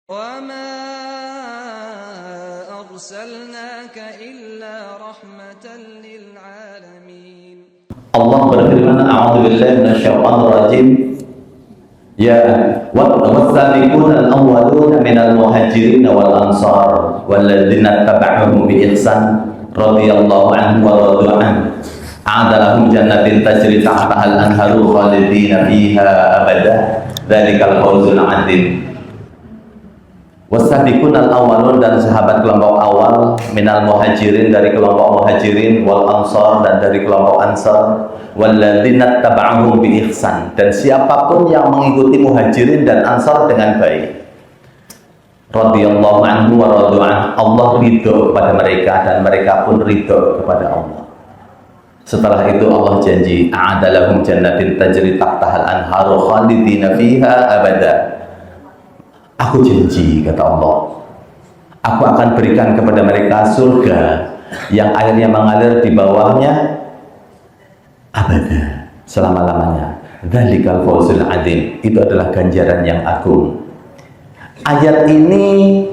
وَمَا أَرْسَلْنَاكَ إِلَّا رَحْمَةً لِلْعَالَمِينَ. Allah berfirman, a'udzubillahi minasyaitonir rajim. Ya was-sabiquna al-awwaluna minal muhajirin wal ansar walladzina tabauhum bi ihsan radhiyallahu anhum wa radu an. A'adalahum jannatin tajri tahtaha al-anharu khalidina fiha abada. Dzalikal fawzul 'adzim. Was-sabiqun al-awwalun, dan sahabat kelompok awal, minal muhajirin, dari kelompok muhajirin, wal ansar, dan dari kelompok ansar, walladzina taba'ahum bi ihsan, dan siapapun yang mengikuti muhajirin dan ansar dengan baik, radhiyallahu anhu wa radu an, Allah ridho kepada mereka dan mereka pun ridho kepada Allah. Setelah itu Allah janji, a'adalahum jannatin tajri tahtahal anharu khalidina fiha abada. Aku janji, kata Allah, aku akan berikan kepada mereka surga yang airnya mengalir di bawahnya abada, selama-lamanya. Dzalikal fawzul 'adzim, itu adalah ganjaran yang agung. Ayat ini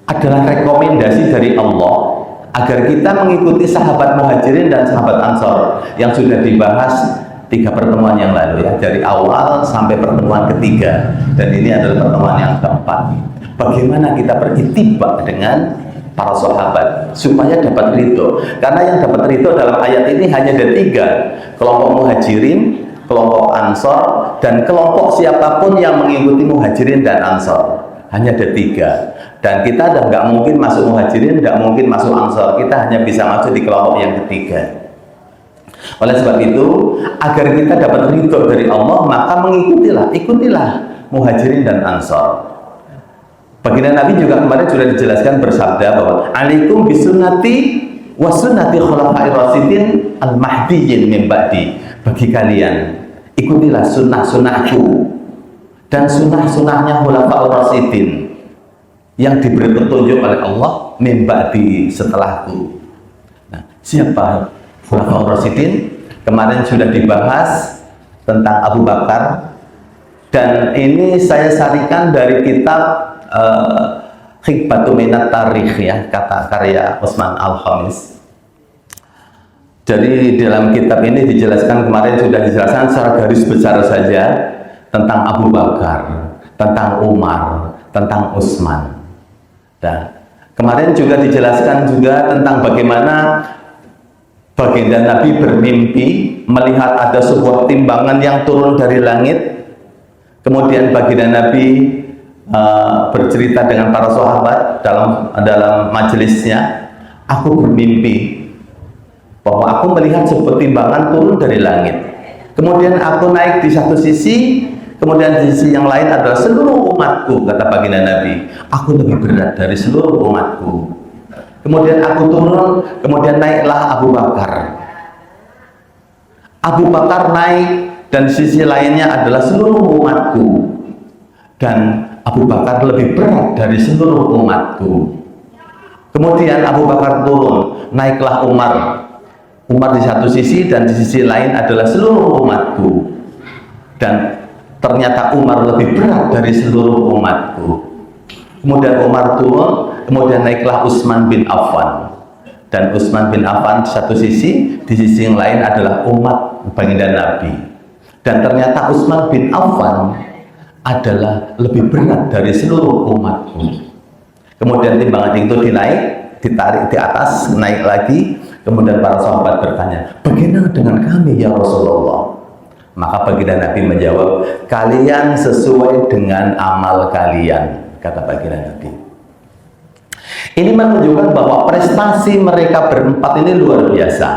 adalah rekomendasi dari Allah agar kita mengikuti sahabat muhajirin dan sahabat ansor yang sudah dibahas 3 pertemuan yang lalu, ya, dari awal sampai pertemuan ketiga, dan ini adalah pertemuan yang keempat. Bagaimana kita beritiba dengan para sahabat supaya dapat ridho? Karena yang dapat ridho dalam ayat ini hanya ada 3, kelompok muhajirin, kelompok ansor, dan kelompok siapapun yang mengikuti muhajirin dan ansor. Hanya ada 3, dan kita nggak mungkin masuk muhajirin, nggak mungkin masuk ansor, kita hanya bisa masuk di kelompok yang ketiga. Oleh sebab itu, agar kita dapat ridho dari Allah, maka ikutilah muhajirin dan ansor. Baginda Nabi juga kemarin sudah dijelaskan bersabda bahwa alaikum bisunnati wa sunnati khulafair rasyidin al-mahdiyyin min ba'di. Bagi kalian, ikutilah sunnah-sunnahku dan sunnah-sunnahnya khulafaur rasyidin yang diberi petunjuk oleh Allah min ba'di, setelahku. Nah, siapa khulafaur rasyidin? Kemarin sudah dibahas tentang Abu Bakar, dan ini saya sarikan dari kitab Hikbatu Minat Tarikh, ya, kata karya Utsman Al-Khamis. Jadi dalam kitab ini dijelaskan, kemarin sudah dijelaskan secara garis besar saja tentang Abu Bakar, tentang Umar, tentang Utsman. Dan kemarin juga dijelaskan juga tentang bagaimana baginda Nabi bermimpi melihat ada sebuah timbangan yang turun dari langit. Kemudian baginda Nabi bercerita dengan para sahabat dalam majelisnya, aku bermimpi bahwa aku melihat sebuah timbangan turun dari langit. Kemudian aku naik di satu sisi, kemudian di sisi yang lain adalah seluruh umatku, kata baginda Nabi. Aku lebih berat dari seluruh umatku. Kemudian aku turun, kemudian naiklah Abu Bakar. Abu Bakar naik, dan di sisi lainnya adalah seluruh umatku. Dan Abu Bakar lebih berat dari seluruh umatku. Kemudian Abu Bakar turun, naiklah Umar. Umar di satu sisi, dan di sisi lain adalah seluruh umatku. Dan ternyata Umar lebih berat dari seluruh umatku. Kemudian Umar turun, kemudian naiklah Utsman bin Affan. Dan Utsman bin Affan di satu sisi, di sisi yang lain adalah umat baginda Nabi. Dan ternyata Utsman bin Affan adalah lebih berat dari seluruh umatku. Kemudian timbangan itu ditarik di atas, naik lagi. Kemudian para sahabat bertanya, bagaimana dengan kami ya Rasulullah? Maka baginda Nabi menjawab, kalian sesuai dengan amal kalian, kata baginda Nabi. Ini menunjukkan bahwa prestasi mereka berempat ini luar biasa.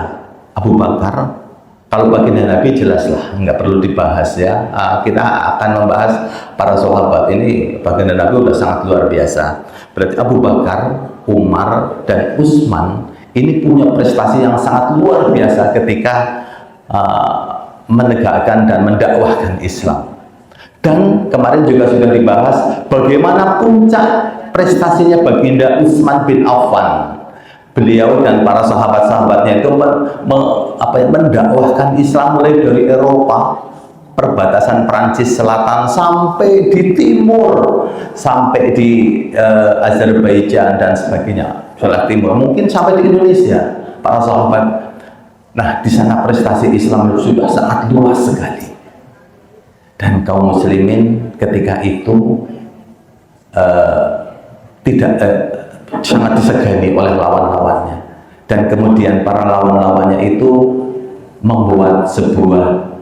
Abu Bakar, kalau baginda Nabi jelaslah, nggak perlu dibahas, ya. Kita akan membahas para sahabat ini. Baginda Nabi sudah sangat luar biasa. Berarti Abu Bakar, Umar, dan Utsman ini punya prestasi yang sangat luar biasa ketika menegakkan dan mendakwahkan Islam. Dan kemarin juga sudah dibahas bagaimana puncak prestasinya baginda Utsman bin Affan. Beliau dan para sahabat-sahabatnya itu mendakwahkan Islam mulai dari Eropa perbatasan Prancis Selatan sampai di timur, sampai di Azerbaijan dan sebagainya, Selatan Timur, mungkin sampai di Indonesia, para sahabat. Nah, di sana prestasi Islam sudah sangat luas sekali. Dan kaum muslimin ketika itu sangat disegani oleh lawan-lawannya. Dan kemudian para lawan-lawannya itu membuat sebuah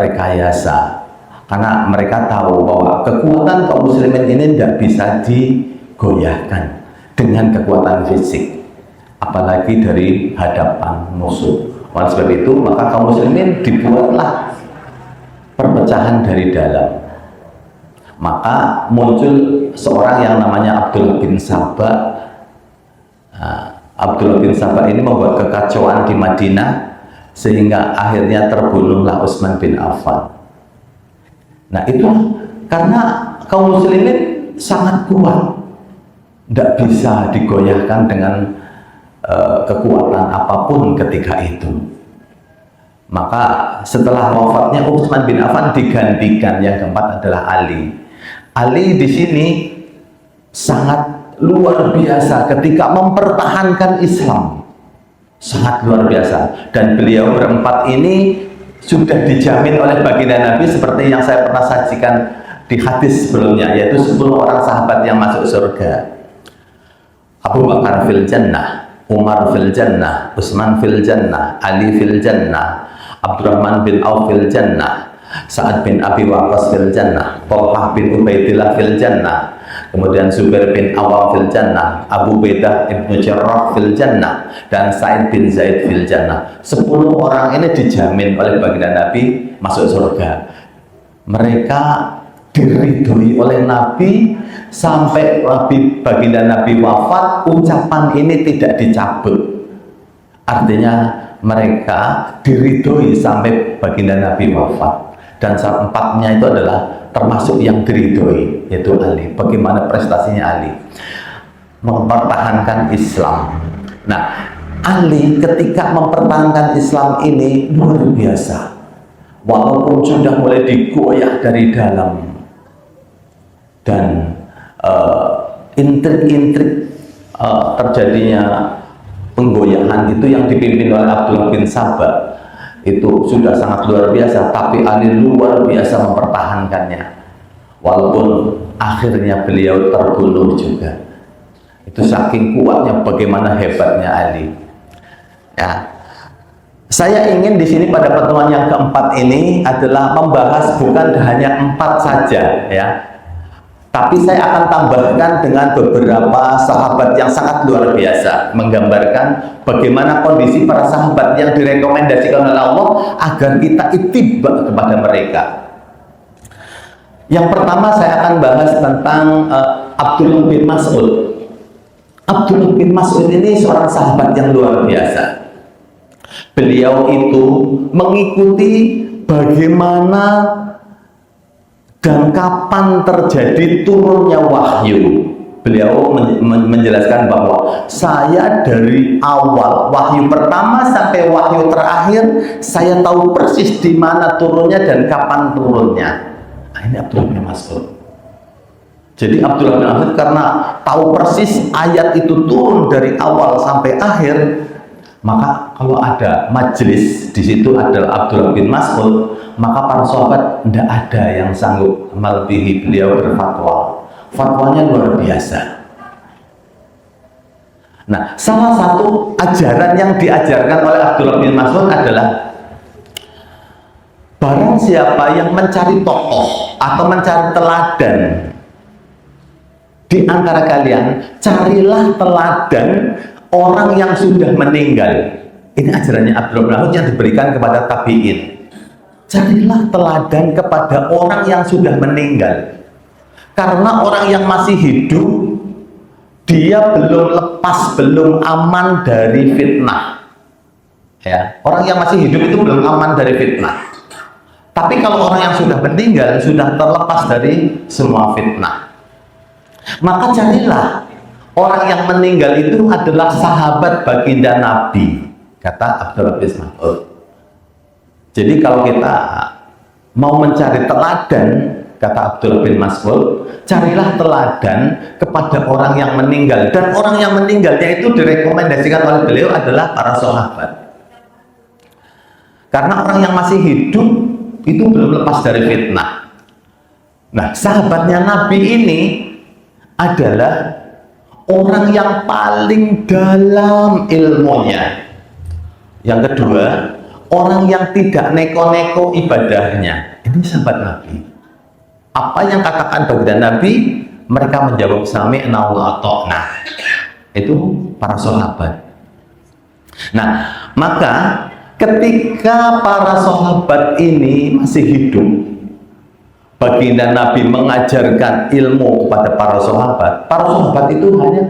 rekayasa, karena mereka tahu bahwa kekuatan kaum muslimin ini tidak bisa digoyahkan dengan kekuatan fisik, apalagi dari hadapan musuh. Oleh sebab itu, maka kaum muslimin dibuatlah perpecahan dari dalam. Maka muncul seorang yang namanya Abdullah bin Sabah. Abdullah bin Sabah ini membuat kekacauan di Madinah, sehingga akhirnya terbunuhlah Utsman bin Affan. Nah, itu karena kaum muslimin sangat kuat, tidak bisa digoyahkan dengan kekuatan apapun ketika itu. Maka setelah wafatnya Utsman bin Affan digantikan yang keempat adalah Ali. Ali di sini sangat luar biasa ketika mempertahankan Islam, sangat luar biasa. Dan beliau berempat ini sudah dijamin oleh baginda Nabi seperti yang saya pernah sajikan di hadis sebelumnya, yaitu 10 orang sahabat yang masuk surga. Abu Bakar fil jannah, Umar fil jannah, Utsman fil jannah, Ali fil jannah, Abdurrahman bin Auf fil jannah, Sa'ad bin Abi Waqqas fil jannah, Thalhah bin Ubaidillah fil jannah, kemudian Zubair bin Awam fil jannah, Abu Ubaidah ibnu Jarrah fil jannah, dan Sa'id bin Zaid fil jannah. 10 orang ini dijamin oleh baginda Nabi masuk surga. Mereka diridhoi oleh Nabi sampai baginda Nabi wafat, ucapan ini tidak dicabut. Artinya mereka diridhoi sampai baginda Nabi wafat. Dan saat empatnya itu adalah termasuk yang diridhoi, yaitu Ali. Bagaimana prestasinya Ali mempertahankan Islam. Nah, Ali ketika mempertahankan Islam ini luar biasa, walaupun sudah mulai digoyah dari dalam, dan intrik-intrik terjadinya penggoyahan itu yang dipimpin oleh Abdullah bin Sabah itu sudah sangat luar biasa, tapi Ali luar biasa mempertahankannya, walaupun akhirnya beliau terbunuh juga. Itu saking kuatnya, bagaimana hebatnya Ali. Ya, saya ingin di sini pada pertemuan yang keempat ini adalah membahas bukan hanya 4 saja, ya, tapi saya akan tambahkan dengan beberapa sahabat yang sangat luar biasa, menggambarkan bagaimana kondisi para sahabat yang direkomendasikan oleh Allah agar kita ittiba kepada mereka. Yang pertama saya akan bahas tentang Abdullah bin Mas'ud. Abdullah bin Mas'ud ini seorang sahabat yang luar biasa. Beliau itu mengikuti bagaimana dan kapan terjadi turunnya wahyu. Beliau menjelaskan bahwa saya dari awal wahyu pertama sampai wahyu terakhir, saya tahu persis di mana turunnya dan kapan turunnya. Nah, ini Abdullah bin Mas'ud. Jadi Abdullah bin Mas'ud karena tahu persis ayat itu turun dari awal sampai akhir, maka kalau ada majelis di situ adalah Abdullah bin Mas'ud, maka para sahabat tidak ada yang sanggup melebihi beliau berfatwa. Fatwanya luar biasa. Nah, salah satu ajaran yang diajarkan oleh Abdullah bin Mas'ud adalah barang siapa yang mencari tokoh atau mencari teladan di antara kalian, carilah teladan orang yang sudah meninggal. Ini ajarannya Abdullah bin Mas'ud yang diberikan kepada tabi'in. Carilah teladan kepada orang yang sudah meninggal, karena orang yang masih hidup dia belum lepas, belum aman dari fitnah. Ya, orang yang masih hidup itu belum aman dari fitnah. Tapi kalau orang yang sudah meninggal sudah terlepas dari semua fitnah. Maka carilah orang yang meninggal itu adalah sahabat baginda Nabi, kata Abdullah bin Mas'ud. Jadi kalau kita mau mencari teladan, kata Abdullah bin Mas'ud, carilah teladan kepada orang yang meninggal. Dan orang yang meninggalnya itu direkomendasikan oleh beliau adalah para sahabat. Karena orang yang masih hidup itu belum lepas dari fitnah. Nah, sahabatnya Nabi ini adalah orang yang paling dalam ilmunya. Yang kedua, orang yang tidak neko-neko ibadahnya. Ini sahabat Nabi. Apa yang katakan baginda Nabi, mereka menjawab sami'na wa ata'na. Itu para sahabat. Nah, maka ketika para sahabat ini masih hidup, baginda Nabi mengajarkan ilmu kepada para sahabat itu hanya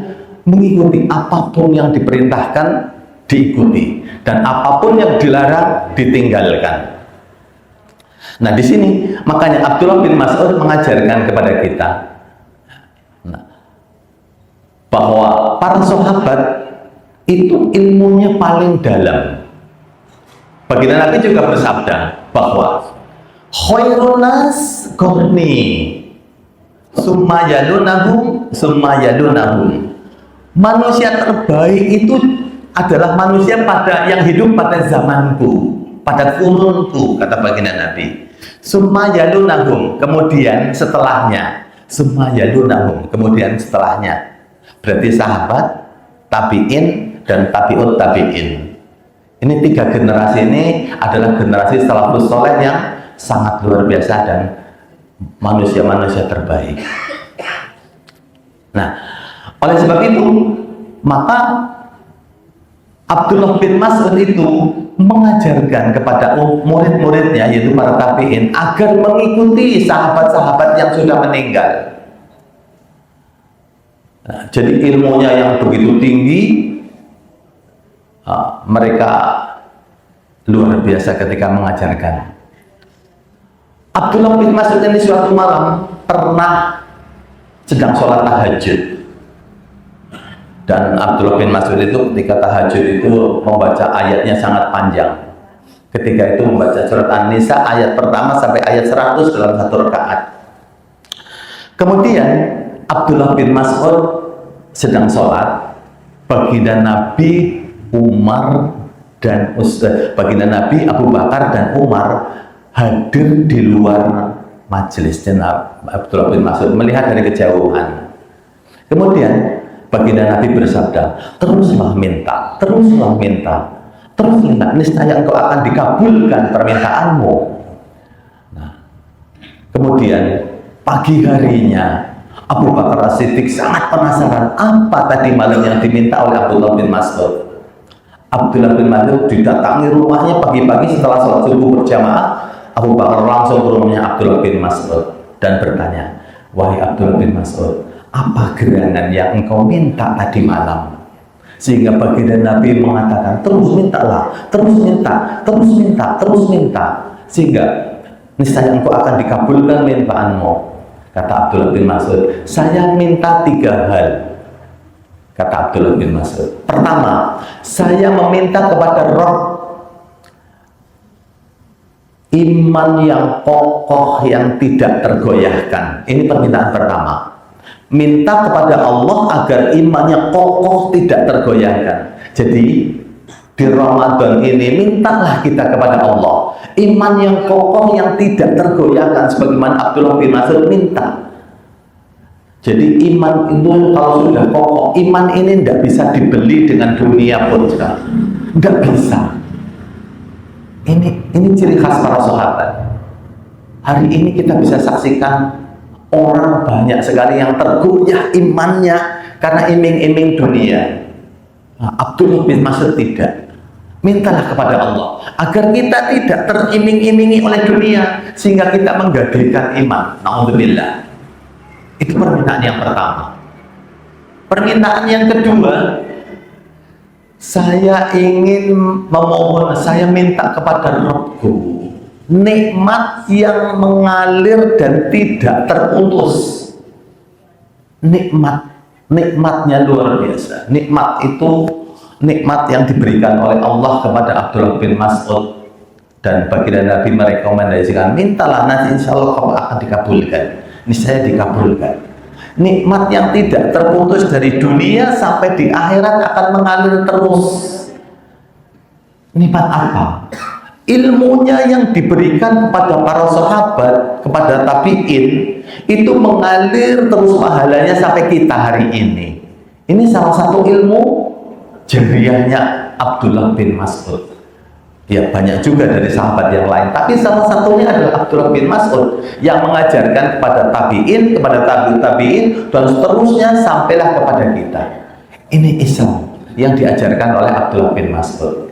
mengikuti apapun yang diperintahkan, diikuti, dan apapun yang dilarang ditinggalkan. Nah, di sini makanya Abdullah bin Mas'ud mengajarkan kepada kita bahwa para sahabat itu ilmunya paling dalam. Baginda Nabi juga bersabda bahwa khairun nas qarni summa yalunahum summa yalunahum. Manusia terbaik itu adalah manusia yang hidup pada zamanku, pada kurunku, kata baginda Nabi. Summa yalunahum, kemudian setelahnya. Summa yalunahum, kemudian setelahnya. Berarti sahabat, tabi'in, dan tabi'ut tabi'in. Ini 3 generasi ini adalah generasi salafus soleh yang sangat luar biasa dan manusia-manusia terbaik. Nah, oleh sebab itu, maka Abdullah bin Mas'ud itu mengajarkan kepada murid-muridnya, yaitu para tabi'in, agar mengikuti sahabat-sahabat yang sudah meninggal. Nah, jadi ilmunya yang begitu tinggi, mereka luar biasa ketika mengajarkan. Abdullah bin Mas'ud ini suatu malam pernah sedang sholat tahajud. Dan Abdullah bin Mas'ud itu ketika tahajud itu membaca ayatnya sangat panjang. Ketika itu membaca surat An-Nisa ayat pertama sampai ayat 100 dalam 1 rakaat. Kemudian Abdullah bin Mas'ud sedang sholat, baginda Nabi Umar dan baginda Nabi Abu Bakar dan Umar hadir di luar majelis. Abdullah bin Mas'ud melihat dari kejauhan. Kemudian baginda Nabi bersabda, teruslah minta, teruslah minta, terus minta, niscaya engkau akan dikabulkan permintaanmu. Nah, kemudian pagi harinya Abu Bakar As-Siddiq sangat penasaran apa tadi malam yang diminta oleh Abdullah bin Mas'ud. Abdullah bin Mas'ud didatangi rumahnya pagi-pagi setelah sholat subuh berjamaah. Abu Bakar langsung ke rumahnya Abdullah bin Mas'ud dan bertanya, wahai Abdullah bin Mas'ud, apa gerangan yang engkau minta tadi malam? Sehingga baginda Nabi mengatakan, terus mintalah, terus minta, terus minta, terus minta, sehingga niscaya engkau akan dikabulkan mintaanmu. Kata Abdullah bin Mas'ud, saya minta 3 hal. Kata Abdullah bin Mas'ud, pertama, saya meminta kepada Rabb iman yang kokoh yang tidak tergoyahkan. Ini permintaan pertama. Minta kepada Allah agar imannya kokoh tidak tergoyahkan. Jadi di Ramadan ini mintalah kita kepada Allah iman yang kokoh yang tidak tergoyahkan, sebagaimana Abdullah bin Mas'ud minta. Jadi iman itu kalau sudah kokoh, iman ini tidak bisa dibeli dengan dunia pun, tidak bisa. Ini ciri khas para sahabat. Hari ini kita bisa saksikan orang banyak sekali yang tergoyah imannya karena iming-iming dunia. Nah, Abdullah bin Mas'ud tidak. Mintalah kepada Allah agar kita tidak teriming-imingi oleh dunia sehingga kita menggadaikan iman. Na'udzubillah. Itu permintaan yang pertama. Permintaan yang kedua, saya ingin memohon, saya minta kepada Rabbku nikmat yang mengalir dan tidak terputus. Nikmatnya luar biasa. Nikmat itu nikmat yang diberikan oleh Allah kepada Abdullah bin Mas'ud. Dan baginda Nabi merekomendasikan, mintalah nanti insya Allah kamu akan dikabulkan. Ini saya dikabulkan. Nikmat yang tidak terputus dari dunia sampai di akhirat akan mengalir terus. Nikmat apa? Ilmunya yang diberikan kepada para sahabat, kepada tabi'in, itu mengalir terus pahalanya sampai kita hari ini. Ini salah satu ilmu jariyahnya Abdullah bin Mas'ud. Ya banyak juga dari sahabat yang lain, tapi salah satunya adalah Abdullah bin Mas'ud yang mengajarkan kepada tabi'in, kepada tabi'in, dan seterusnya sampailah kepada kita. Ini Islam yang diajarkan oleh Abdullah bin Mas'ud.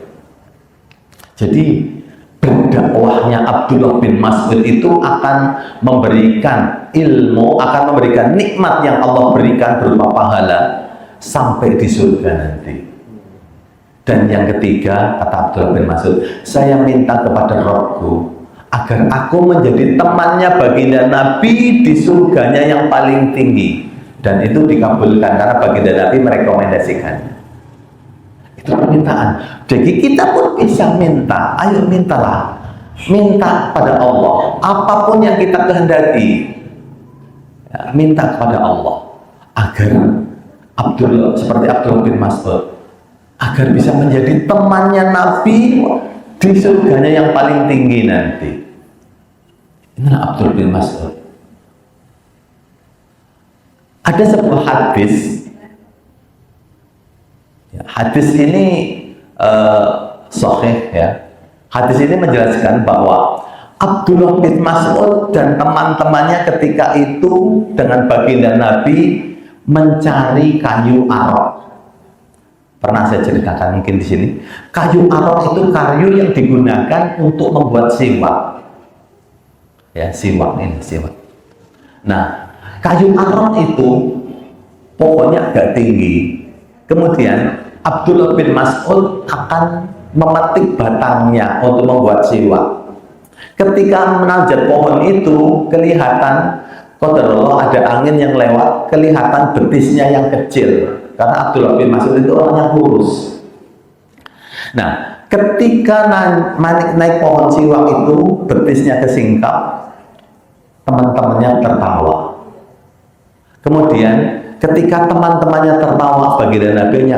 Jadi berdakwahnya Abdullah bin Mas'ud itu akan memberikan ilmu, akan memberikan nikmat yang Allah berikan berupa pahala sampai di surga nanti. Dan yang ketiga, kata Abdullah bin Mas'ud, saya minta kepada Rabbku agar aku menjadi temannya baginda Nabi di surganya yang paling tinggi. Dan itu dikabulkan karena baginda Nabi merekomendasikan. Itu permintaan. Jadi kita pun bisa minta. Ayo mintalah. Minta pada Allah. Apapun yang kita kehendaki, ya, minta kepada Allah agar seperti Abdullah bin Mas'ud, agar bisa menjadi temannya Nabi di surganya yang paling tinggi nanti. Inilah Abdullah bin Mas'ud. Ada sebuah hadis. Ya, hadis ini sahih ya. Hadis ini menjelaskan bahwa Abdullah bin Mas'ud dan teman-temannya ketika itu dengan baginda Nabi mencari kayu arok. Pernah saya ceritakan mungkin di sini. Kayu arok itu kayu yang digunakan untuk membuat siwak. Ya, siwak ini, siwak. Nah, kayu arok itu pokoknya agak tinggi. Kemudian Abdullah bin Mas'ud akan memetik batangnya untuk membuat siwak. Ketika menanjak pohon itu, kelihatan qadarullah ada angin yang lewat, kelihatan betisnya yang kecil. Karena Abdullah bin Mas'ud itu orangnya kurus. Nah, ketika naik pohon siwak itu, betisnya kesingkap, teman-temannya tertawa. Kemudian, ketika teman-temannya tertawa, baginda Nabi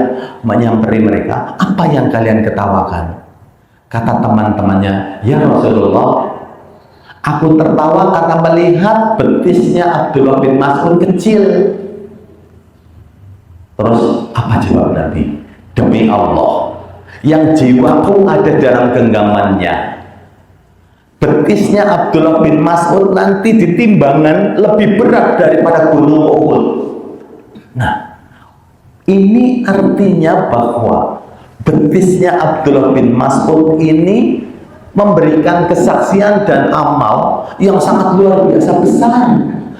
menyamperi mereka, apa yang kalian ketawakan? Kata teman-temannya, ya Rasulullah, aku tertawa karena melihat betisnya Abdullah bin Mas'ud kecil. Terus apa jawab Nabi? Demi Allah, yang jiwaku ada dalam genggamannya, betisnya Abdullah bin Mas'ud nanti di timbangan lebih berat daripada gunung Uhud. Nah, ini artinya bahwa betisnya Abdullah bin Mas'ud ini memberikan kesaksian dan amal yang sangat luar biasa besar.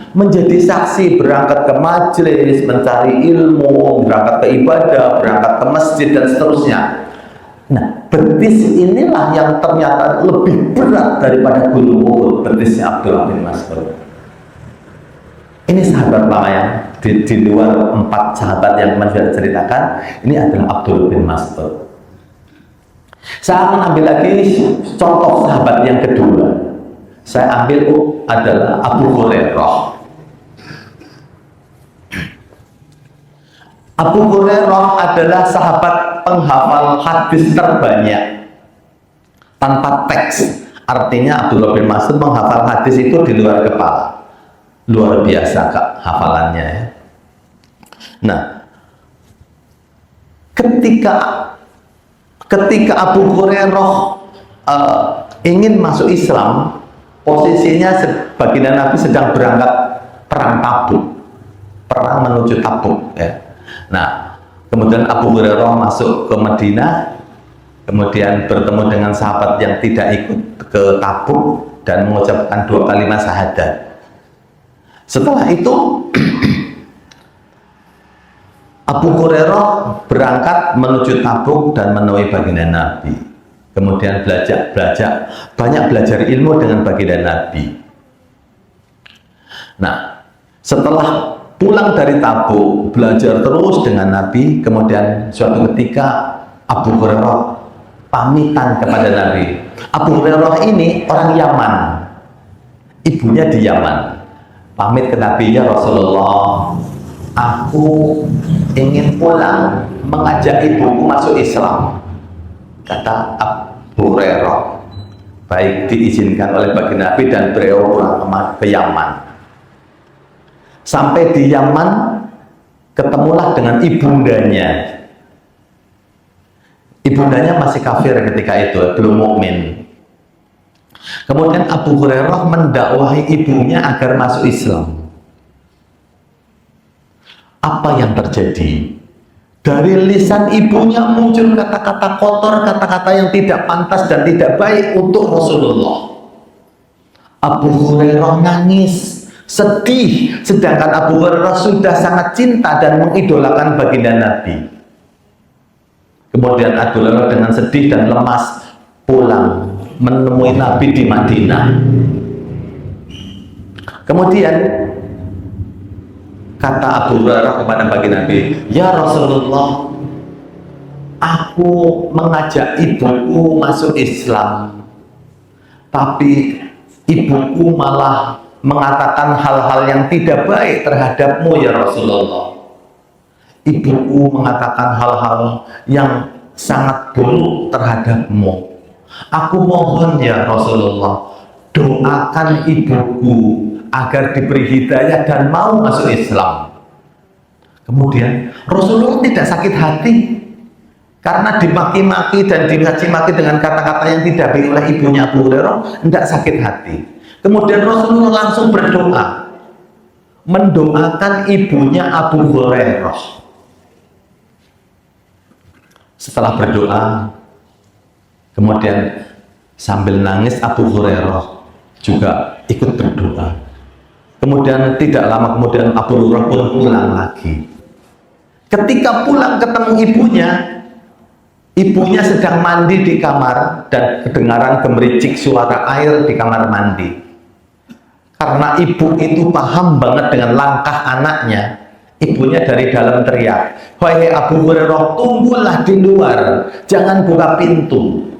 Menjadi saksi, berangkat ke majelis, mencari ilmu, berangkat ke ibadah, berangkat ke masjid, dan seterusnya. Nah, betis inilah yang ternyata lebih berat daripada gunung Uhud, betisnya Abdullah bin Mas'ud. Ini sahabat lama yang di luar 4 sahabat yang kemarin sudah ceritakan, ini adalah Abdullah bin Mas'ud. Saya akan ambil lagi contoh sahabat yang kedua. Saya ambil adalah Abu Hurairah. Abu Hurairah adalah sahabat penghafal hadis terbanyak tanpa teks. Artinya Abdullah bin Mas'ud menghafal hadis itu di luar kepala. Luar biasa Kak hafalannya ya. Nah, ketika Abu Hurairah ingin masuk Islam, posisinya baginda Nabi sedang berangkat perang Tabuk, perang menuju Tabuk ya. Nah, kemudian Abu Hurairah masuk ke Madinah, kemudian bertemu dengan sahabat yang tidak ikut ke Tabuk dan mengucapkan 2 kalimat syahadat. Setelah itu Abu Hurairah berangkat menuju Tabuk dan menemui baginda Nabi. Kemudian banyak belajar ilmu dengan baginda Nabi. Nah, setelah pulang dari Tabuk, belajar terus dengan Nabi. Kemudian suatu ketika Abu Hurairah pamitan kepada Nabi, Abu Hurairah ini orang Yaman, ibunya di Yaman. Pamit ke Nabi, ya Rasulullah, aku ingin pulang mengajak ibuku masuk Islam. Kata Abu Hurairah, baik, diizinkan oleh baginda Nabi dan beliau pulang ke Yaman. Sampai di Yaman, ketemulah dengan ibundanya. Ibundanya masih kafir ketika itu, belum mukmin. Kemudian Abu Hurairah mendakwahi ibunya agar masuk Islam. Apa yang terjadi? Dari lisan ibunya muncul kata-kata kotor, kata-kata yang tidak pantas dan tidak baik untuk Rasulullah. Abu Hurairah nangis, sedih, sedangkan Abu Hurairah sudah sangat cinta dan mengidolakan baginda Nabi. Kemudian Abu Hurairah dengan sedih dan lemas pulang menemui Nabi di Madinah. Kemudian kata Abu Hurairah kepada baginda Nabi, ya Rasulullah, aku mengajak ibuku masuk Islam, tapi ibuku malah mengatakan hal-hal yang tidak baik terhadapmu ya Rasulullah. Ibuku mengatakan hal-hal yang sangat buruk terhadapmu. Aku mohon ya Rasulullah, doakan ibuku agar diberi hidayah dan mau masuk Islam. Kemudian Rasulullah tidak sakit hati karena dimaki-maki dan dicaci-maki dengan kata-kata yang tidak baik oleh ibunya Abu Hurairah, tidak sakit hati. Kemudian Rasulullah langsung berdoa, mendoakan ibunya Abu Hurairah. Setelah berdoa, kemudian sambil nangis Abu Hurairah juga ikut berdoa. Kemudian tidak lama kemudian Abu Hurairah pun pulang lagi. Ketika pulang ketemu ibunya sedang mandi di kamar dan kedengaran gemericik suara air di kamar mandi. Karena ibu itu paham banget dengan langkah anaknya, ibunya dari dalam teriak, wahai Abu Hurairah, tunggulah di luar, jangan buka pintu,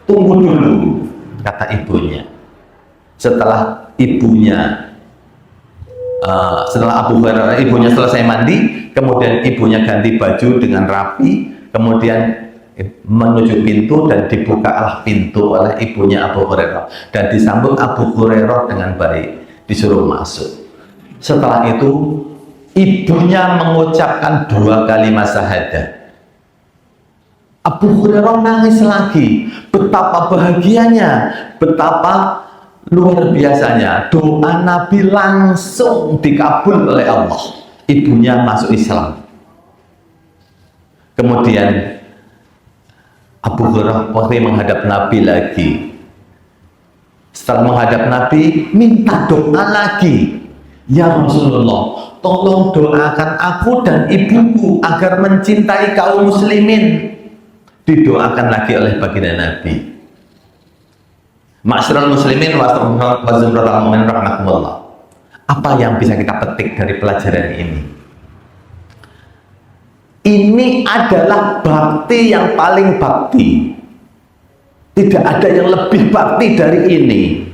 tunggu dulu, kata ibunya. Setelah Abu Hurairah, ibunya selesai mandi, kemudian ibunya ganti baju dengan rapi, kemudian menuju pintu dan dibukalah pintu oleh ibunya Abu Hurairah dan disambut Abu Hurairah dengan baik, disuruh masuk. Setelah itu ibunya mengucapkan 2 kalimat syahadat. Abu Hurairah nangis lagi. Betapa bahagianya, betapa luar biasanya. Doa Nabi langsung dikabul oleh Allah. Ibunya masuk Islam. Kemudian Abu Hurairah waktu menghadap Nabi lagi. Setelah menghadap Nabi, minta doa lagi. Ya Rasulullah, tolong doakan aku dan ibuku agar mencintai kaum muslimin. Didoakan lagi oleh baginda Nabi. Ma'asyiral muslimin wa rahmatullah. Apa yang bisa kita petik dari pelajaran ini? Ini adalah bakti yang paling bakti. Tidak ada yang lebih bakti dari ini.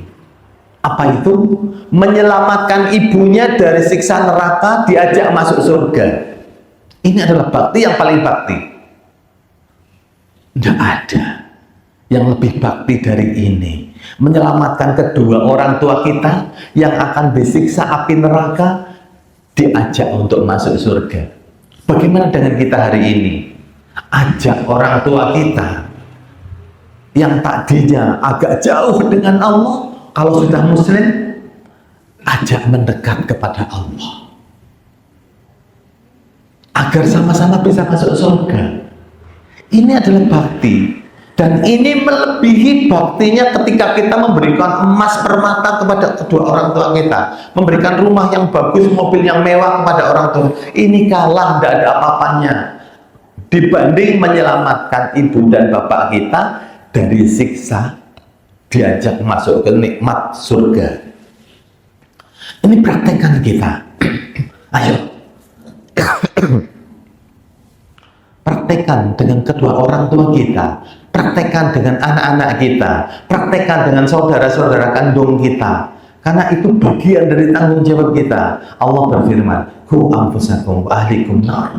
Apa itu? Menyelamatkan ibunya dari siksa neraka, diajak masuk surga. Ini adalah bakti yang paling bakti. Tidak ada yang lebih bakti dari ini. Menyelamatkan kedua orang tua kita yang akan disiksa api neraka, diajak untuk masuk surga. Bagaimana dengan kita hari ini? Ajak orang tua kita yang tadinya agak jauh dengan Allah, kalau sudah muslim, ajak mendekat kepada Allah agar sama-sama bisa masuk surga. Ini adalah bakti, dan ini melebihi baktinya ketika kita memberikan emas permata kepada kedua orang tua kita, memberikan rumah yang bagus, mobil yang mewah kepada orang tua. Ini kalah, tidak ada apa-apanya dibanding menyelamatkan ibu dan bapak kita dari siksa, diajak masuk ke nikmat surga. Ini praktekkan kita. Ayo praktekkan praktekkan dengan kedua orang tua kita, praktekkan dengan anak-anak kita, praktekkan dengan saudara-saudara kandung kita. Karena itu bagian dari tanggung jawab kita. Allah berfirman, "Qu anfusakum wa ahlikum nar."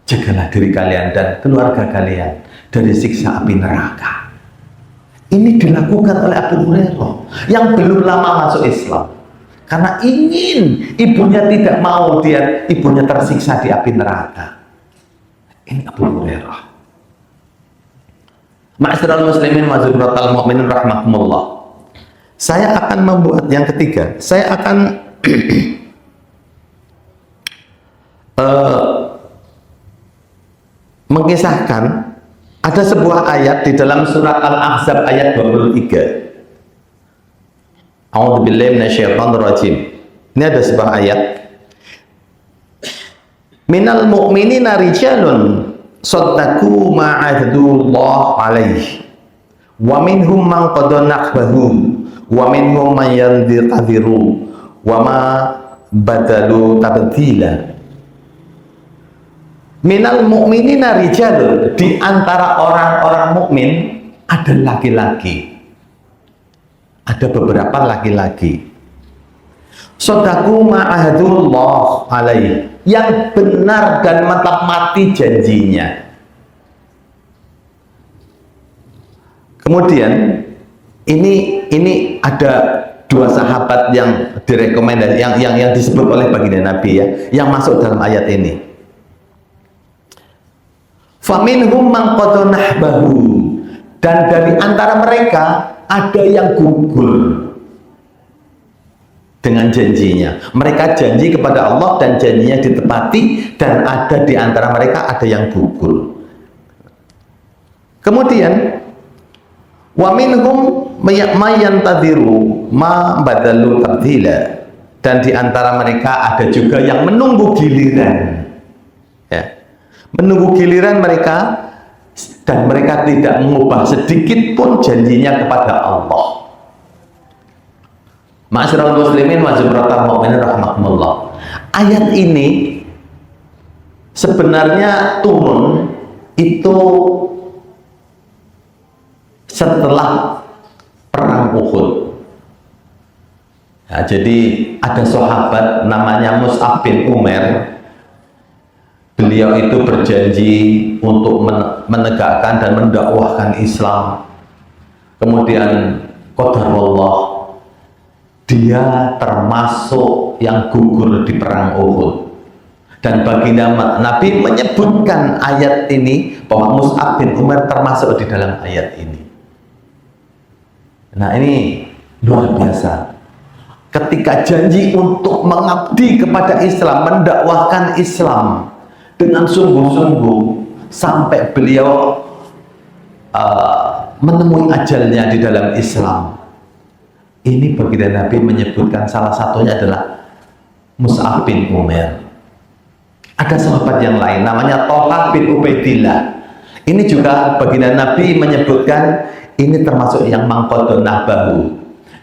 Jagalah diri kalian dan keluarga kalian dari siksa api neraka. Ini dilakukan oleh Abu Hurairah yang belum lama masuk Islam. Karena ingin ibunya tidak mau ibunya tersiksa di api neraka. Ini Abu Hurairah. Ma'asyiral muslimin wa zurratal mu'minin rahmakumullah. Saya akan membuat yang ketiga. Saya akan mengisahkan ada sebuah ayat di dalam surat Al-Ahzab ayat 23. A'udzubillahi minasyaitonir rajim. Ini ada sebuah ayat. Minal mu'minina rijalun shaddaqu ma 'ahadullah 'alaihi wa minhum man qad nahbahu wa minhum man yanziru wa ma badalu tabdila. Minal mu'minina rijalun, di antara orang-orang mukmin ada laki-laki. Ada beberapa laki-laki. Shadaku ma'ahadullah alaih, yang benar dan menepati janjinya. Kemudian ini ada dua sahabat yang direkomendasi, yang disebut oleh baginda Nabi ya, yang masuk dalam ayat ini. Faminhum man qad nahbahu, dan dari antara mereka ada yang gugur dengan janjinya. Mereka janji kepada Allah dan janjinya ditepati, dan ada di antara mereka ada yang gugur. Kemudian wa minhum mayantadhiru ma badalu tabdila, dan di antara mereka ada juga yang menunggu giliran. Ya. Menunggu giliran mereka, dan mereka tidak mengubah sedikit pun janjinya kepada Allah. Ma'asyiral muslimin wa zurratal mu'minin rahimakumullah. Ayat ini sebenarnya turun itu setelah perang Uhud. Nah, jadi ada sahabat namanya Mus'ab bin Umair. Beliau itu berjanji untuk menegakkan dan mendakwahkan Islam. Kemudian qadarullah, dia termasuk yang gugur di perang Uhud. Dan baginda Nabi menyebutkan ayat ini, bahwa Mus'ab bin Umair termasuk di dalam ayat ini. Nah, ini luar biasa. Ketika janji untuk mengabdi kepada Islam, mendakwahkan Islam dengan sungguh-sungguh sampai beliau menemui ajalnya di dalam Islam. Ini baginda Nabi menyebutkan salah satunya adalah Mus'ab bin Umair. Ada sahabat yang lain namanya Thalhah bin Ubaidillah. Ini juga baginda Nabi menyebutkan ini termasuk yang mangqadun nahbahu.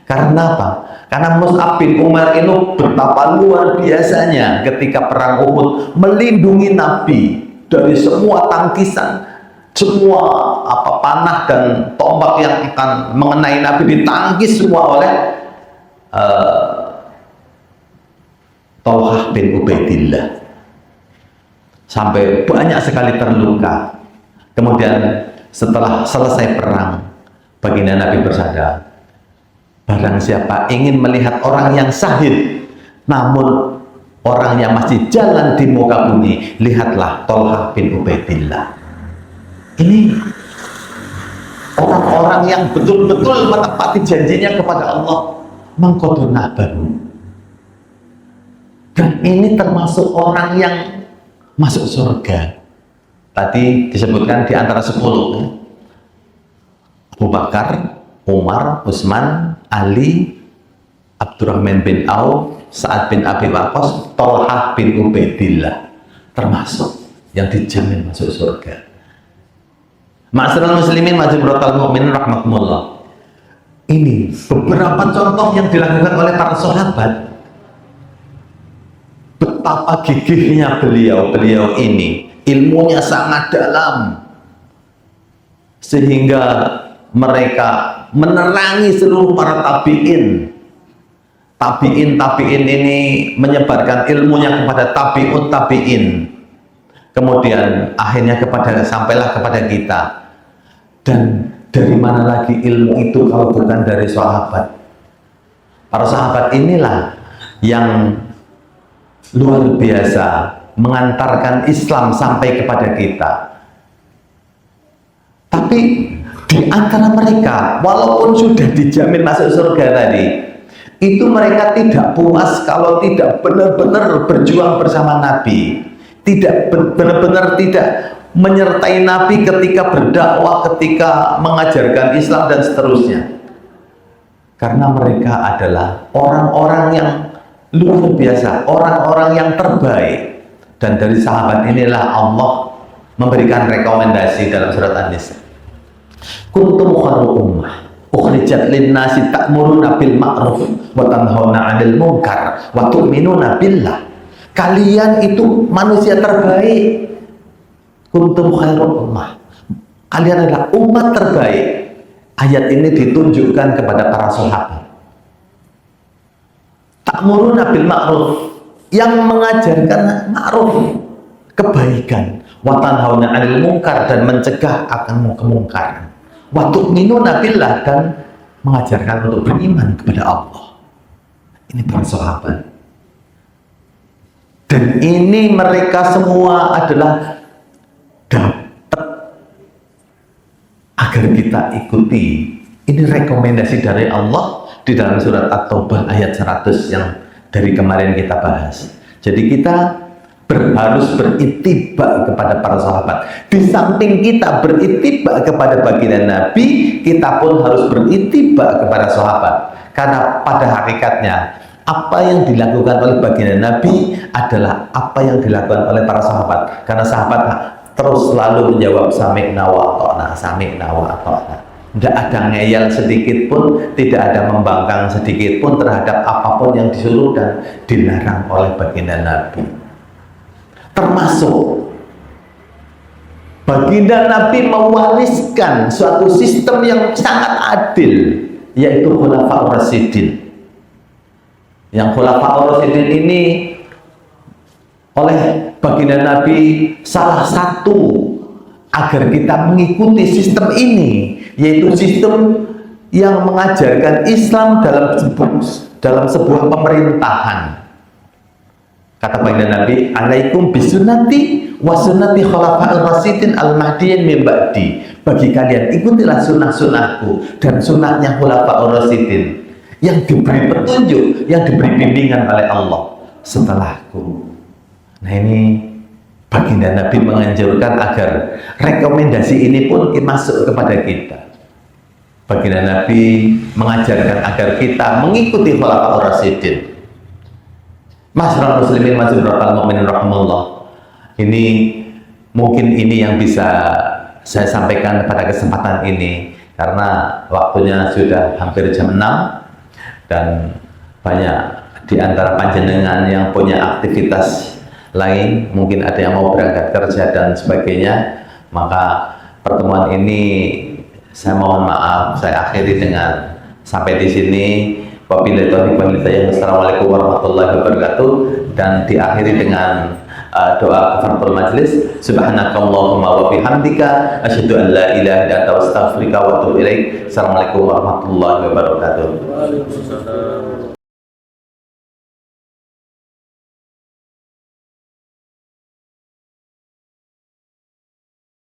Karena apa? Karena Mus'ab bin Umair itu betapa luar biasanya ketika perang Uhud melindungi Nabi dari semua tangkisan, semua panah dan tombak yang akan mengenai Nabi ditangkis semua oleh Thalhah bin Ubaidillah, sampai banyak sekali terluka. Kemudian setelah selesai perang, baginda Nabi bersabda, barang siapa ingin melihat orang yang syahid namun orang yang masih jalan di muka bumi, lihatlah Thalhah bin Ubaidillah. Ini orang-orang yang betul-betul menepati janjinya kepada Allah, mangqadun nahbahu. Dan ini termasuk orang yang masuk surga. Tadi disebutkan di antara 10, Abu Bakar, Umar, Utsman, Ali, Abdurrahman bin Auf, Sa'ad bin Abi Waqqas, Thalhah bin Ubaidillah, termasuk yang dijamin masuk surga. Ma'asyiral muslimin wa zurratal mu'minin rahmakumullah. Ini beberapa contoh yang dilakukan oleh para sahabat. Betapa gigihnya beliau ini ilmunya sangat dalam, sehingga mereka menerangi seluruh para tabi'in. Tabi'in ini menyebarkan ilmunya kepada tabi'ut tabi'in. Kemudian akhirnya sampailah kepada kita. Dan dari mana lagi ilmu itu kalau bukan dari sahabat? Para sahabat inilah yang luar biasa mengantarkan Islam sampai kepada kita. Tapi di antara mereka, walaupun sudah dijamin masuk surga tadi, itu mereka tidak puas kalau tidak benar-benar berjuang bersama Nabi, tidak benar-benar tidak menyertai Nabi ketika berdakwah, ketika mengajarkan Islam dan seterusnya. Karena mereka adalah orang-orang yang luar biasa, orang-orang yang terbaik. Dan dari sahabat inilah Allah memberikan rekomendasi dalam surat An-Nisa. Kuntum khairu ummah ukhrijat lin-nasi ta'muruna bil ma'ruf wa tanhauna 'anil munkar wa tu'minuna billah. Kalian itu manusia terbaik. Kuntum khairu ummah. Kalian adalah umat terbaik. Ayat ini ditunjukkan kepada para sahabat. Ta'muruna bil ma'ruf, yang mengajarkan ma'ruf, kebaikan, wa tanhauna 'anil munkar, dan mencegah akan kemungkaran, wa tu'minuna billah, dan mengajarkan untuk beriman kepada Allah. Ini para sahabat. Dan ini mereka semua adalah dapat agar kita ikuti. Ini rekomendasi dari Allah di dalam surat At-Taubah ayat 100 yang dari kemarin kita bahas. Jadi kita harus berittiba kepada para sahabat. Di samping kita berittiba kepada baginda Nabi, kita pun harus berittiba kepada sahabat. Karena pada hakikatnya apa yang dilakukan oleh baginda Nabi adalah apa yang dilakukan oleh para sahabat. Karena sahabat terus selalu menjawab sami'na wa ata'na, sami'na wa ata'na. Tidak ada ngeyel sedikit pun, tidak ada membangkang sedikit pun terhadap apapun yang disuruh dan dilarang oleh baginda Nabi. Termasuk baginda Nabi mewariskan suatu sistem yang sangat adil, yaitu Khulafaur Rasyidin. Yang Khulafaur Rasyidin ini oleh baginda Nabi salah satu agar kita mengikuti sistem ini, yaitu sistem yang mengajarkan Islam dalam sebuah pemerintahan. Kata baginda Nabi, alaikum bisunnati wa sunnati khulafa'ir rasyidin al-mahdiyyin min ba'di. Bagi kalian ikutilah sunnah-sunnahku dan sunnahnya khulafa'ir rasyidin yang diberi petunjuk, yang diberi bimbingan oleh Allah setelahku. Nah, ini baginda Nabi menganjurkan agar rekomendasi ini pun masuk kepada kita. Baginda Nabi mengajarkan agar kita mengikuti khulafa'ur rasyidin. Masyarakat muslimin masyarakat mukminin rahimahullah. Ini mungkin ini yang bisa saya sampaikan pada kesempatan ini, karena waktunya sudah hampir jam 6 dan banyak di antara panjenengan yang punya aktivitas lain, mungkin ada yang mau berangkat kerja dan sebagainya. Maka pertemuan ini saya mohon maaf, saya akhiri dengan sampai di sini. Wabillahi taufiq wal hidayah. Assalamualaikum warahmatullahi wabarakatuh. Dan diakhiri dengan doa kafaratul majlis. Subhanakallahumma wa bihamdika asyhadu an la ilaha illa anta astaghfiruka wa atubu ilaik. Assalamualaikum warahmatullahi wabarakatuh. Waalaikumsalam.